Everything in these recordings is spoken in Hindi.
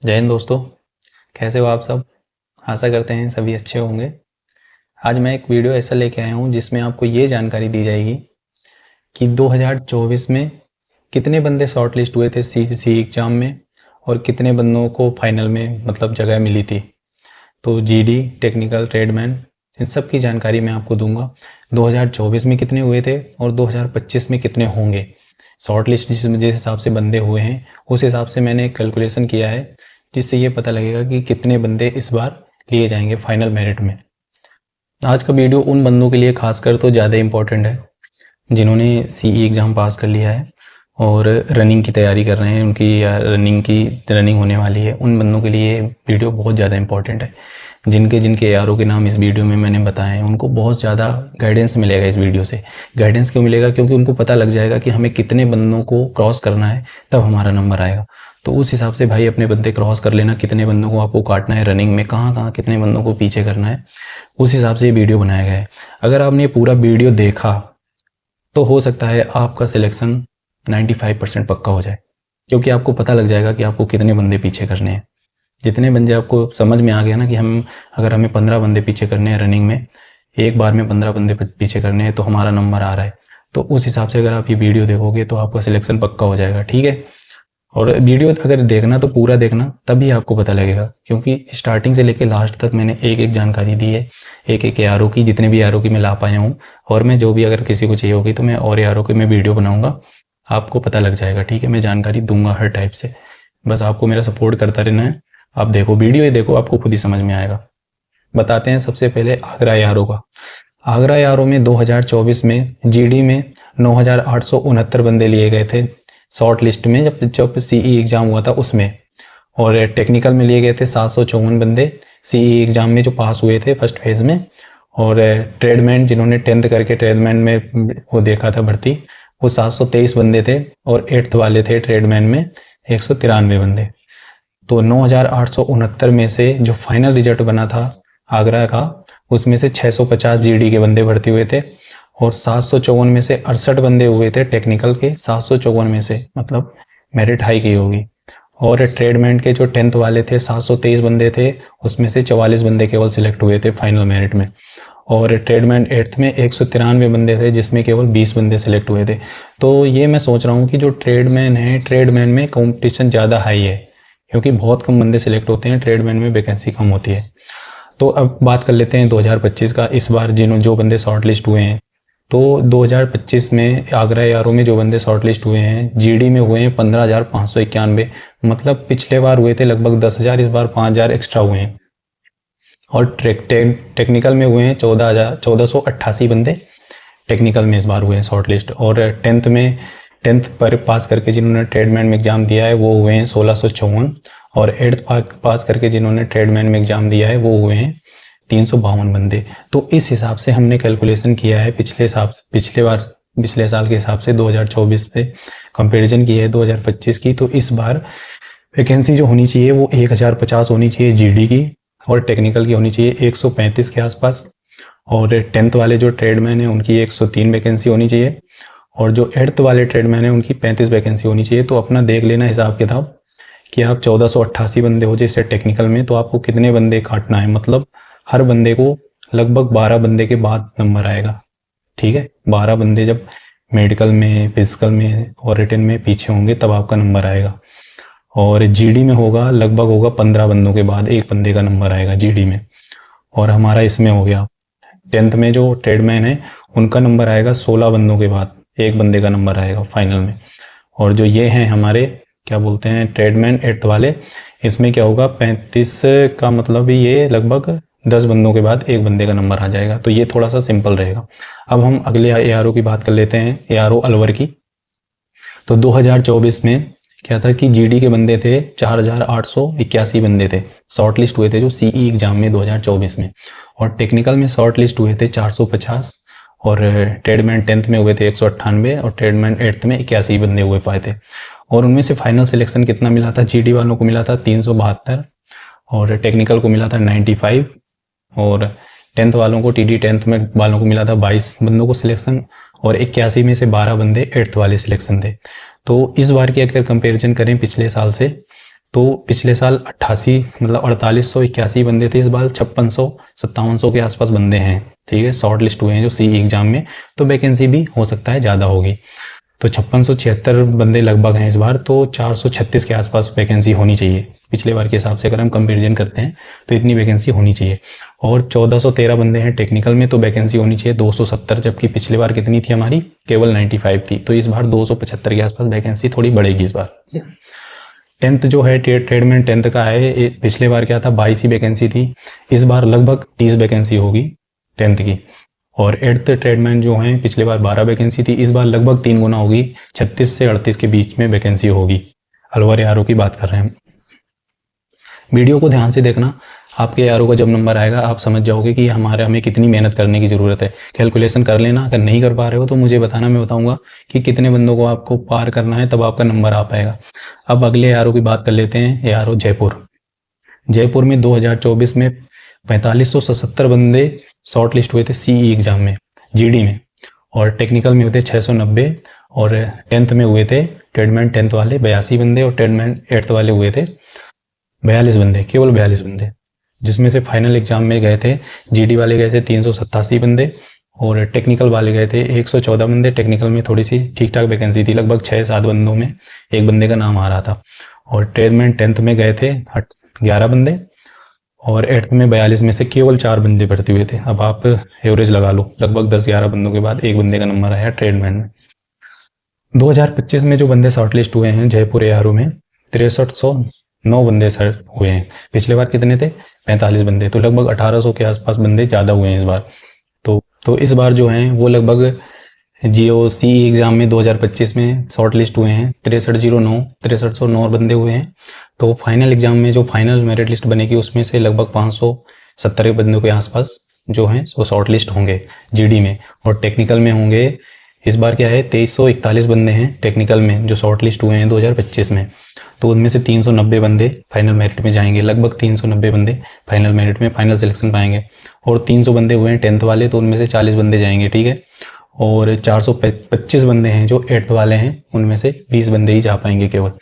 जय हिंद दोस्तों। कैसे हो आप सब? आशा करते हैं सभी अच्छे होंगे। आज मैं एक वीडियो ऐसा लेके आया हूँ जिसमें आपको ये जानकारी दी जाएगी कि 2024 में कितने बंदे शॉर्ट लिस्ट हुए थे सी एग्ज़ाम में और कितने बंदों को फाइनल में मतलब जगह मिली थी। तो जीडी, टेक्निकल, ट्रेडमैन, इन सब की जानकारी मैं आपको दूंगा। 2024 में कितने हुए थे और 2025 में कितने होंगे। शॉर्ट लिस्ट जिस हिसाब से बंदे हुए हैं उस हिसाब से मैंने एक कैलकुलेशन किया है, जिससे ये पता लगेगा कि कितने बंदे इस बार लिए जाएंगे फाइनल मेरिट में। आज का वीडियो उन बंदों के लिए खासकर तो ज़्यादा इम्पोर्टेंट है जिन्होंने सीई एग्ज़ाम पास कर लिया है और रनिंग की तैयारी कर रहे हैं, उनकी रनिंग होने वाली है। उन बंदों के लिए वीडियो बहुत ज़्यादा इंपॉर्टेंट है। जिनके जिनके एआरओ के नाम इस वीडियो में मैंने बताए हैं उनको बहुत ज़्यादा गाइडेंस मिलेगा इस वीडियो से। गाइडेंस क्यों मिलेगा? क्योंकि उनको पता लग जाएगा कि हमें कितने बंदों को क्रॉस करना है, तब हमारा नंबर आएगा। तो उस हिसाब से भाई अपने बंदे क्रॉस कर लेना, कितने बंदों को आपको काटना है रनिंग में, कहाँ कहाँ कितने बंदों को पीछे करना है, उस हिसाब से ये वीडियो बनाया गया है। अगर आपने पूरा वीडियो देखा तो हो सकता है आपका सिलेक्शन 95% पक्का हो जाए, क्योंकि आपको पता लग जाएगा कि आपको कितने बंदे पीछे करने हैं। जितने बंदे आपको समझ में आ गया ना कि अगर हमें 15 बंदे पीछे करने हैं रनिंग में, एक बार में 15 बंदे पीछे करने हैं तो हमारा नंबर आ रहा है। तो उस हिसाब से अगर आप ये वीडियो देखोगे तो आपका सिलेक्शन पक्का हो जाएगा, ठीक है। और वीडियो अगर देखना तो पूरा देखना, तभी आपको पता लगेगा, क्योंकि स्टार्टिंग से लेकर लास्ट तक मैंने एक एक जानकारी दी है, एक एक एआरओ की, जितने भी एआरओ की मैं ला पाया हूँ। और मैं जो भी अगर किसी को चाहिए होगी तो मैं और एआरओ की मैं वीडियो बनाऊंगा, आपको पता लग जाएगा, ठीक है। मैं जानकारी दूंगा हर टाइप से, बस आपको मेरा सपोर्ट करता रहना है। आप देखो वीडियो, ही देखो, आपको खुद ही समझ में आएगा। बताते हैं सबसे पहले आगरा एआरओ का। आगरा एआरओ में 2024 में जीडी में 9,869 बंदे लिए गए थे शॉर्ट लिस्ट में, जब सीई एग्ज़ाम हुआ था उसमें। और टेक्निकल में लिए गए थे 754 बंदे सीई एग्ज़ाम में जो पास हुए थे फर्स्ट फेज़ में। और ट्रेडमैन जिन्होंने 10th करके ट्रेडमैन में वो देखा था भर्ती, वो 723 बंदे थे। और 8th वाले थे ट्रेडमैन में 193 बंदे। तो 9,869 में से जो फाइनल रिजल्ट बना था आगरा का, उसमें से 650 जीडी के बंदे भर्ती हुए थे और 754 में से 68 बंदे हुए थे टेक्निकल के। 754 में से मतलब मेरिट हाई की होगी। और ट्रेडमैन के जो 10th वाले थे 723 बंदे थे, उसमें से 44 बंदे केवल सिलेक्ट हुए थे फाइनल मेरिट में। और ट्रेडमैन 8th में 193 बंदे थे, जिसमें केवल 20 बंदे सेलेक्ट हुए थे। तो ये मैं सोच रहा हूँ कि जो ट्रेडमैन है, ट्रेडमैन में कंपटीशन ज़्यादा हाई है, क्योंकि बहुत कम बंदे सिलेक्ट होते हैं, ट्रेडमैन में वैकेंसी कम होती है। तो अब बात कर लेते हैं 2025 का। इस बार जो बंदे शॉर्ट लिस्ट हुए हैं, तो 2025 में आगरा एआरओ में जो बंदे शॉर्ट लिस्ट हुए हैं, जीडी में हुए हैं 15,591। मतलब पिछले बार हुए थे लगभग 10,000, इस बार 5,000 एक्स्ट्रा हुए हैं। और टेक्निकल में हुए हैं 14,188 बंदे टेक्निकल में इस बार हुए हैं शॉर्ट लिस्ट। और 10th पर पास करके जिन्होंने ट्रेडमैन में एग्ज़ाम दिया है वो हुए हैं 1654। और 8th पास करके जिन्होंने ट्रेडमैन में एग्ज़ाम दिया है वो हुए हैं 352 बंदे। तो इस हिसाब से हमने कैलकुलेशन किया है, पिछले साल के हिसाब से 2024 पे कंपैरिजन की है 2025 की। तो इस बार वैकेंसी जो होनी चाहिए वो 1050 होनी चाहिए जीडी की, और टेक्निकल की होनी चाहिए 135 के आसपास। और 10th वाले जो ट्रेडमैन हैं उनकी 103 वैकेंसी होनी चाहिए। और जो 8th वाले ट्रेडमैन हैं उनकी 35 वैकेंसी होनी चाहिए। तो अपना देख लेना हिसाब किताब कि आप 1488 बंदे हो जैसे टेक्निकल में, तो आपको कितने बंदे काटना है। मतलब हर बंदे को लगभग 12 बंदे के बाद नंबर आएगा, ठीक है। 12 बंदे जब मेडिकल में, फिजिकल में और रिटन में पीछे होंगे तब आपका नंबर आएगा। और जीडी में लगभग होगा 15 बंदों के बाद एक बंदे का नंबर आएगा जीडी में। और हमारा इसमें हो गया 10th में जो ट्रेडमैन है उनका नंबर आएगा 16 बंदों के बाद एक बंदे का नंबर आएगा फाइनल में। और जो ये हैं हमारे क्या बोलते हैं ट्रेडमैन 8th वाले, इसमें क्या होगा 35 का मतलब ये लगभग 10 बंदों के बाद एक बंदे का नंबर आ जाएगा। तो ये थोड़ा सा सिंपल रहेगा। अब हम अगले एआरओ की बात कर लेते हैं, एआरओ अलवर की। तो 2024 में क्या था कि जीडी के बंदे थे 4,881 बंदे थे शॉर्ट लिस्ट हुए थे जो सीई एग्जाम में 2024 में। और टेक्निकल में शॉर्ट लिस्ट हुए थे 450। और ट्रेडमैन 10th में हुए थे 198 और ट्रेडमैन 8th में 81 बंदे हुए पाए थे। और उनमें से फाइनल सिलेक्शन कितना मिला था? जीडी वालों को मिला था 372 और टेक्निकल को मिला था 95। और 10th वालों को, टीडी 10th में वालों को मिला था 22 बंदों को सिलेक्शन। और 81 में से 12 बंदे 8th वाले सिलेक्शन थे। तो इस बार की अगर कंपैरिजन करें पिछले साल से, तो पिछले साल 88 मतलब 4881 बंदे थे, इस बार 5600-5700 के आसपास बंदे हैं, ठीक है, शॉर्ट लिस्ट हुए हैं जो सीई एग्ज़ाम में। तो वैकेंसी भी हो सकता है ज़्यादा होगी, तो 5676 बंदे लगभग हैं इस बार, तो 436 के आसपास वैकेंसी होनी चाहिए पिछले बार के हिसाब से। अगर हम कंपेरिजन करते हैं तो इतनी वैकेंसी होनी चाहिए। और 1413 बंदे हैं टेक्निकल में, तो वैकेंसी होनी चाहिए 270, जबकि पिछली बार कितनी थी हमारी, केवल 95 थी। तो इस बार 275 के आसपास वैकेंसी थोड़ी बढ़ेगी इस बार। 10th जो है ट्रेडमैन 10th का है, पिछले बार क्या था 22 ही वैकेंसी थी, इस बार लगभग 30 वैकेंसी होगी 10th की। और 8th ट्रेडमैन जो हैं पिछले बार 12 वैकेंसी थी, इस बार लगभग 3 गुना होगी, 36 से 38 के बीच में वैकेंसी होगी। अलवर एआरओ की बात कर रहे हैं। वीडियो को ध्यान से देखना, आपके एआरओ का जब नंबर आएगा आप समझ जाओगे कि हमें कितनी मेहनत करने की ज़रूरत है। कैलकुलेशन कर लेना, अगर नहीं कर पा रहे हो तो मुझे बताना, मैं बताऊंगा कि कितने बंदों को आपको पार करना है, तब आपका नंबर आ पाएगा। अब अगले एआरओ की बात कर लेते हैं, एआरओ जयपुर। जयपुर में 2024 में 4577 बंदे शॉर्ट लिस्ट हुए थे सीई एग्ज़ाम में, जीडी में, और टेक्निकल में हुए थे 690, और 10th में हुए थे ट्रेडमैन 10th वाले 82 बंदे, और ट्रेडमैन 8th वाले हुए थे 42 बंदे, केवल 42 बंदे, जिसमें से फाइनल एग्जाम में गए थे, जीडी वाले गए थे 387 बंदे, और टेक्निकल वाले गए थे 114 बंदे। टेक्निकल में थोड़ी सी ठीक ठाक वैकेंसी थी, लगभग 6-7 बंदों में एक बंदे का नाम आ रहा था। और ट्रेडमैन 10th में गए थे 11 बंदे, और 8th में 42 में से केवल 4 बंदे भर्ती हुए थे। अब आप एवरेज लगा लो, लगभग 10-11 बंदों के बाद एक बंदे का नंबर आया ट्रेडमैन में। 2025 में जो बंदे शॉर्ट लिस्ट हुए हैं जयपुर एआरओ में, 6309 बंदे सर हुए हैं। पिछले बार कितने थे, 45 बंदे, तो लगभग 1800 के आसपास बंदे ज़्यादा हुए हैं इस बार। तो इस बार जो हैं वो लगभग जियो सी एग्ज़ाम में 2025 में शॉर्ट लिस्ट हुए हैं 6309 बंदे हुए हैं। तो फाइनल एग्ज़ाम में जो फाइनल मेरिट लिस्ट बनेगी उसमें से लगभग 570 बंदों के आसपास जो हैं वो शॉर्ट लिस्ट होंगे जीडी में। और टेक्निकल में होंगे, इस बार क्या है 2341 बंदे हैं टेक्निकल में जो शॉर्ट लिस्ट हुए हैं 2025 में। तो उनमें से 390 बंदे फाइनल मेरिट में जाएंगे, लगभग 390 बंदे फाइनल मेरिट में फाइनल सिलेक्शन पाएंगे। और 300 बंदे हुए हैं 10th वाले, तो उनमें से 40 बंदे जाएंगे, ठीक है। और 425 बंदे हैं जो 8th वाले हैं, उनमें से 20 बंदे ही जा पाएंगे केवल।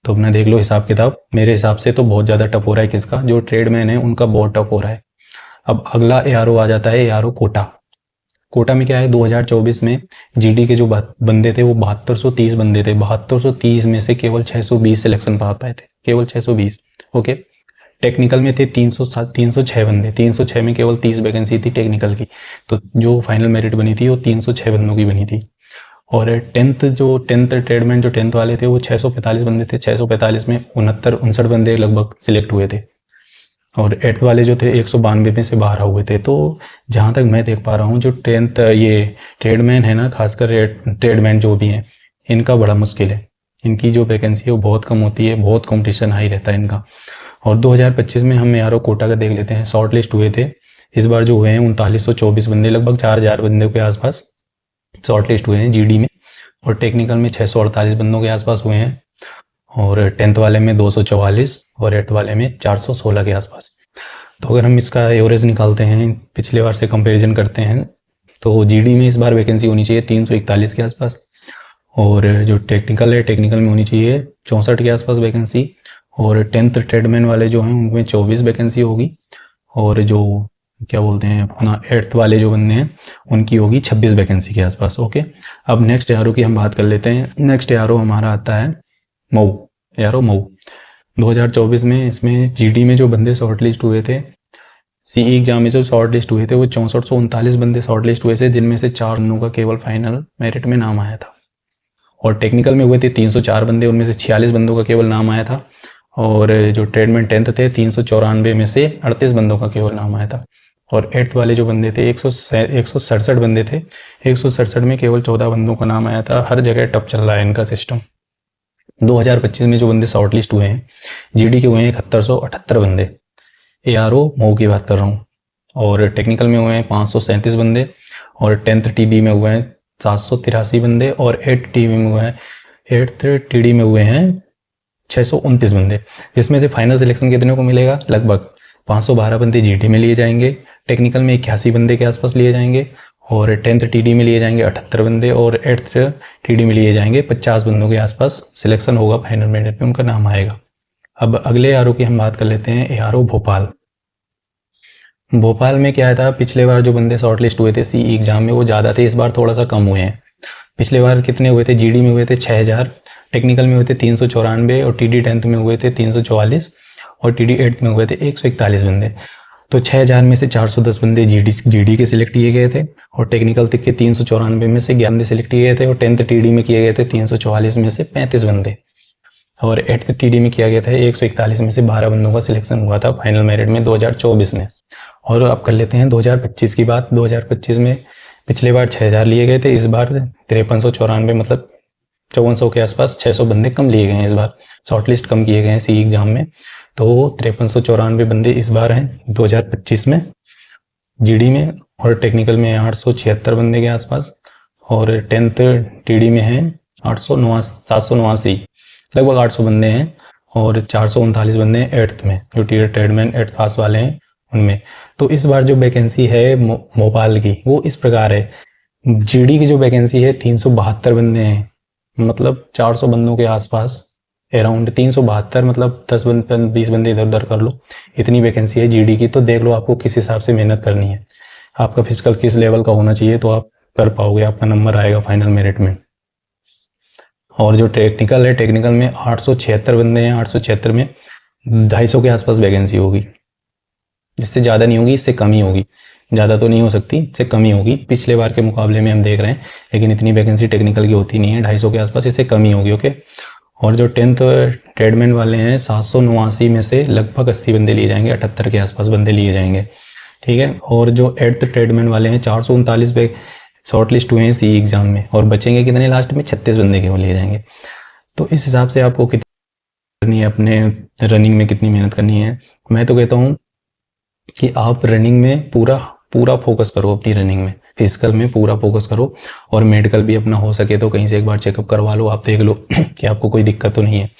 तो अपना देख लो हिसाब किताब, मेरे हिसाब से तो बहुत ज़्यादा टफ हो रहा है, किसका, जो ट्रेडमैन है उनका बहुत टफ हो रहा है। अब अगला एआरओ आ जाता है, एआरओ कोटा। कोटा में क्या है, 2024 में जीडी के जो बंदे थे वो 7230 बंदे थे। 7230 में से केवल 620 सिलेक्शन पा पाए थे, केवल 620, ओके। टेक्निकल में थे 306 बंदे, 306 में केवल 30 वैकेंसी थी टेक्निकल की। तो जो फाइनल मेरिट बनी थी वो 306 बंदों की बनी थी। और 10th ट्रेडमैन जो 10th वाले थे वो 645 बंदे थे, 645 में 69 बंदे लगभग सिलेक्ट हुए थे। और 8th वाले जो थे 192 में से 12 हुए थे। तो जहाँ तक मैं देख पा रहा हूँ जो 10th ये ट्रेडमैन है ना, खासकर ट्रेडमैन जो भी हैं, इनका बड़ा मुश्किल है। इनकी जो वैकेंसी है वो बहुत कम होती है, बहुत कंपटीशन हाई रहता है इनका। और 2025 में हम एआरओ कोटा का देख लेते हैं, शॉर्ट लिस्ट हुए थे इस बार जो हुए हैं 3924 बंदे, लगभग 4000 बंदे के आसपास शॉर्ट लिस्ट हुए हैं जीडी में। और टेक्निकल में 648 बंदों के आसपास हुए हैं। और 10th वाले में 244 और 8th वाले में 416 के आसपास। तो अगर हम इसका एवरेज निकालते हैं, पिछले बार से कंपैरिजन करते हैं, तो जीडी में इस बार वैकेंसी होनी चाहिए 341 के आसपास। और जो टेक्निकल है, टेक्निकल में होनी चाहिए 64 के आसपास वैकेंसी। और 10th ट्रेडमैन वाले जो हैं उनमें 24 वैकेंसी होगी। और जो क्या बोलते हैं अपना 8th वाले जो बंदे हैं उनकी होगी 26 वैकेंसी के आसपास, ओके। अब नेक्स्ट एआरओ की हम बात कर लेते हैं। नेक्स्ट एआरओ हमारा आता है मऊ, एआरओ मऊ। 2024 में इसमें जीडी में जो बंदे शॉर्ट लिस्ट हुए थे, सीई एग्जाम में जो शॉर्ट लिस्ट हुए थे वो 6439 बंदे शॉर्ट लिस्ट हुए थे, जिनमें से 4 बंदों का केवल फाइनल मेरिट में नाम आया था। और टेक्निकल में हुए थे 304 बंदे, उनमें से 46 बंदों का केवल नाम आया था। और जो ट्रेडमैन 10th थे 394 में से 38 बंदों का केवल नाम आया था। और 8th वाले जो बंदे थे 167 बंदे थे, 167 में केवल 14 बंदों का नाम आया था। हर जगह टफ चल रहा है इनका सिस्टम। 2025 में जो बंदे शॉर्ट लिस्ट हुए हैं जीडी के हुए हैं 7178 बंदे, एआरओ मऊ की बात कर रहा हूँ। और टेक्निकल में हुए हैं 537 बंदे। और 10th टीडी में हुए हैं 783 बंदे। और 8th टीडी में हुए हैं 8th टीडी में हुए हैं 629 बंदे। इसमें से फाइनल सिलेक्शन कितने को मिलेगा, लगभग 512 बंदे जीडी में लिए जाएंगे, टेक्निकल में 81 बंदे के आसपास लिए जाएंगे। और 10th टीडी में लिए जाएंगे 78 बंदे। और 8th टीडी में लिए जाएंगे 50 बंदों के आसपास सिलेक्शन होगा, फाइनल मेरिट में उनका नाम आएगा। अब अगले ARO की हम बात कर लेते हैं, ARO भोपाल। भोपाल में क्या था, पिछले बार जो बंदे शॉर्ट लिस्ट हुए थे CE एग्ज़ाम में वो ज़्यादा थे, इस बार थोड़ा सा कम हुए हैं। पिछले बार कितने हुए थे, GD में हुए थे 6000, टेक्निकल में हुए थे 394 और TD 10th में हुए थे 344 और TD 8th में हुए थे 141 बंदे। तो 6000 में से 410 बंदे GD के सिलेक्ट किए गए थे और टेक्निकल तक के 394 में से 11 बंदे सिलेक्ट किए गए थे और 10th TD में किए गए थे 344 में से 35 बंदे और 8th TD में किया गया था 141 में से 12 बंदों का सिलेक्शन हुआ था फाइनल मेरिट में 2024 में। और अब कर लेते हैं 2025 की बात। 2025 में पिछले बार 6000 लिए गए थे, इस बार 5394 मतलब 5400 के आसपास 600 बंदे कम लिए गए हैं। इस बार शॉर्टलिस्ट कम किए गए हैं CE एग्ज़ाम में, तो 5394 बंदे इस बार हैं 2025 में GD में, और टेक्निकल में 876 बंदे के आसपास, और 10th TD में हैं 789 लगभग 800 बंदे हैं, और 439 बंदे हैं 8th में, जो ट्रेडमैन 8th पास वाले हैं उनमें। तो इस बार जो वैकेंसी है भोपाल की वो इस प्रकार है, GD की जो वैकेंसी है 372 बंदे हैं, मतलब 400 बंदों के आसपास, अराउंड 372, मतलब 20 बंदे इधर उधर कर लो, इतनी वैकेंसी है GD की। तो देख लो आपको किस हिसाब से मेहनत करनी है, आपका फिजिकल किस लेवल का होना चाहिए, तो आप कर पाओगे, आपका नंबर आएगा फाइनल मेरिट में। और जो टेक्निकल है, टेक्निकल में 876 बंदे हैं, 876 में 250 के आसपास वैकेंसी होगी, जिससे ज़्यादा नहीं होगी, इससे कम ही होगी, ज़्यादा तो नहीं हो सकती, इससे कम ही होगी पिछले बार के मुकाबले में हम देख रहे हैं, लेकिन इतनी वैकेंसी टेक्निकल की होती नहीं है, 250 के आसपास, इससे कम ही होगी। ओके। और जो 10th ट्रेडमैन वाले हैं 789 में से लगभग 80 बंदे लिए जाएंगे, 78 के आसपास बंदे लिए जाएंगे, ठीक है। और जो 8th ट्रेडमैन वाले हैं 439 पे शॉर्ट लिस्ट हुए हैं CE एग्ज़ाम में, और बचेंगे कितने लास्ट में, 36 बंदे केवल लिए जाएंगे। तो इस हिसाब से आपको कितनी करनी है, अपने रनिंग में कितनी मेहनत करनी है। मैं तो कहता हूँ कि आप रनिंग में पूरा फोकस करो, अपनी रनिंग में, फिजिकल में पूरा फोकस करो, और मेडिकल भी अपना हो सके तो कहीं से एक बार चेकअप करवा लो, आप देख लो कि आपको कोई दिक्कत तो नहीं है।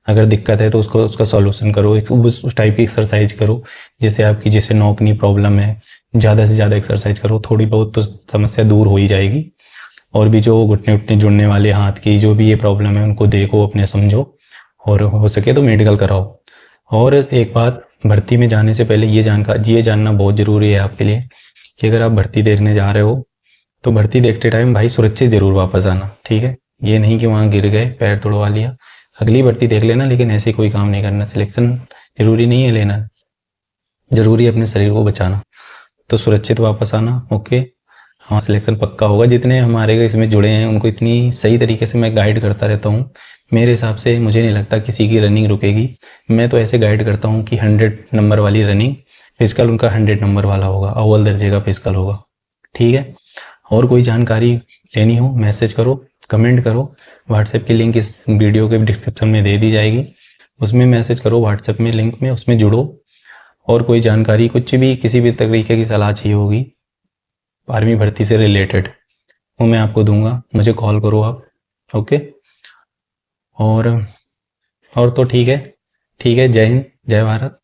अगर दिक्कत है तो उसका सॉल्यूशन करो, उस टाइप की एक्सरसाइज करो जैसे आपकी, जैसे नॉक नी प्रॉब्लम है, ज़्यादा से ज़्यादा एक्सरसाइज करो, थोड़ी बहुत तो समस्या दूर हो ही जाएगी। और भी जो घुटने उठने जुड़ने वाले हाथ की जो भी ये प्रॉब्लम है उनको देखो, अपने समझो, और हो सके तो मेडिकल कराओ। और एक बात, भर्ती में जाने से पहले ये जानना बहुत ज़रूरी है आपके लिए कि अगर आप भर्ती देखने जा रहे हो तो भर्ती देखते टाइम भाई सुरक्षित ज़रूर वापस आना, ठीक है। ये नहीं कि वहाँ गिर गए, पैर तोड़वा लिया, अगली भर्ती देख लेना, लेकिन ऐसे कोई काम नहीं करना। सिलेक्शन ज़रूरी नहीं है लेना, ज़रूरी है अपने शरीर को बचाना, तो सुरक्षित वापस आना। ओके। हाँ, सिलेक्शन पक्का होगा। जितने हमारे इसमें जुड़े हैं उनको इतनी सही तरीके से मैं गाइड करता रहता हूँ, मेरे हिसाब से मुझे नहीं लगता किसी की रनिंग रुकेगी। मैं तो ऐसे गाइड करता हूँ कि 100 नंबर वाली रनिंग, फिजिकल उनका 100 नंबर वाला होगा, अव्वल दर्जे का फिजिकल होगा, ठीक है। और कोई जानकारी लेनी हो मैसेज करो, कमेंट करो, व्हाट्सएप की लिंक इस वीडियो के डिस्क्रिप्शन में दे दी जाएगी, उसमें मैसेज करो, व्हाट्सएप में लिंक में, उसमें जुड़ो। और कोई जानकारी, कुछ भी, किसी भी तरीके की सलाह चाहिए होगी आर्मी भर्ती से रिलेटेड, वो मैं आपको दूंगा, मुझे कॉल करो आप। ओके। और तो ठीक है, जय हिंद, जय भारत।